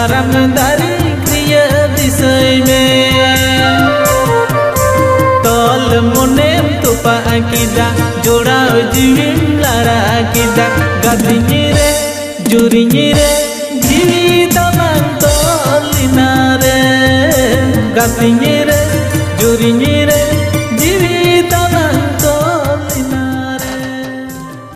Karam dari kriya disay me Tol monem tupa akida Joda jivim lara akida Gadinyire jurinyire Jivi tamang tolinare Gadinyire jurinyire